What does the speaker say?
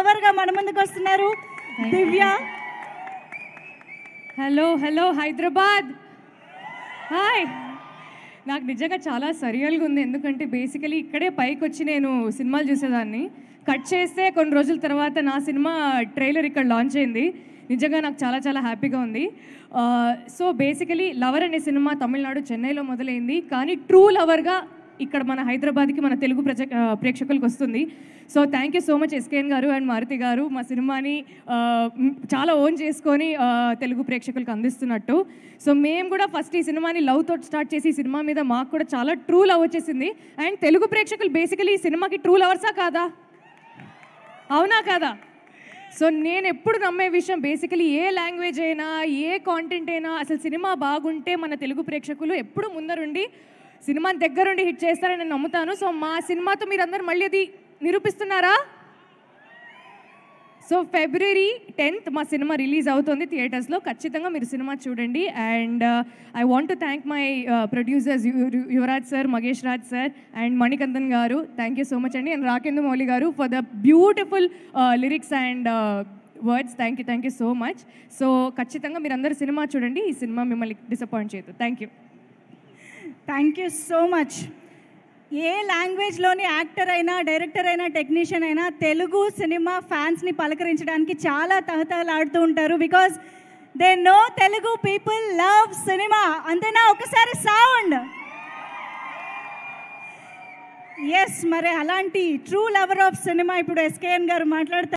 లవర్గా మన ముందుకు వస్తున్నారు Divya. Hello hello Hyderabad, hi. నాకు నిజంగా చాలా సరియల్గా ఉంది, ఎందుకంటే బేసికలీ ఇక్కడే పైకి వచ్చి నేను సినిమాలు చూసేదాన్ని. కట్ చేస్తే కొన్ని రోజుల తర్వాత నా సినిమా ట్రైలర్ ఇక్కడ లాంచ్ అయింది. నిజంగా నాకు చాలా చాలా హ్యాపీగా ఉంది. సో బేసికలీ లవర్ అనే సినిమా తమిళనాడు చెన్నైలో మొదలైంది, కానీ ట్రూ లవర్గా ఇక్కడ మన హైదరాబాద్కి మన తెలుగు ప్రేక్షకులకు వస్తుంది. So thank you so much SKN గారు అండ్ మారుతి గారు మా సినిమాని చాలా ఓన్ చేసుకొని తెలుగు ప్రేక్షకులకు అందిస్తున్నట్టు. సో మేము కూడా ఫస్ట్ ఈ సినిమాని లవ్తో స్టార్ట్ చేసి ఈ సినిమా మీద మాకు కూడా చాలా ట్రూ లవ్ వచ్చేసింది. అండ్ తెలుగు ప్రేక్షకులు బేసికలీ ఈ సినిమాకి ట్రూ లవర్సా కాదా? అవునా కాదా? సో నేను ఎప్పుడు నమ్మే విషయం, బేసికలీ ఏ లాంగ్వేజ్ అయినా ఏ కాంటెంట్ అయినా అసలు సినిమా బాగుంటే మన తెలుగు ప్రేక్షకులు ఎప్పుడు ముందరుండి సినిమాని దగ్గరుండి హిట్ చేస్తారని నేను నమ్ముతాను. సో మా సినిమాతో మీరందరూ మళ్ళీ అది నిరూపిస్తున్నారా? సో February 10th మా సినిమా రిలీజ్ అవుతుంది థియేటర్స్లో. ఖచ్చితంగా మీరు సినిమా చూడండి. And I want to thank my producers Yuvaraj sir, Magesh Raj sir and Manikandan garu. Thank you so much అండి. And Rakendu Mouli garu for the beautiful lyrics and words. Thank you so much. So ఖచ్చితంగా మీరందరూ cinema చూడండి. ఈ సినిమా మిమ్మల్ని డిసప్పాయింట్ చేయదు. Thank you so much. ఏ లాంగ్వేజ్లోని actor అయినా, డైరెక్టర్ అయినా, టెక్నీషియన్ అయినా తెలుగు సినిమా ఫ్యాన్స్ని పలకరించడానికి చాలా తహతహలాడుతూ ఉంటారు. Because they no Telugu people love cinema. అంతేనా? ఒకసారి సౌండ్. ఎస్, మరి అలాంటి ట్రూ లవర్ ఆఫ్ సినిమా ఇప్పుడు ఎస్కేఎన్ గారు మాట్లాడతారు.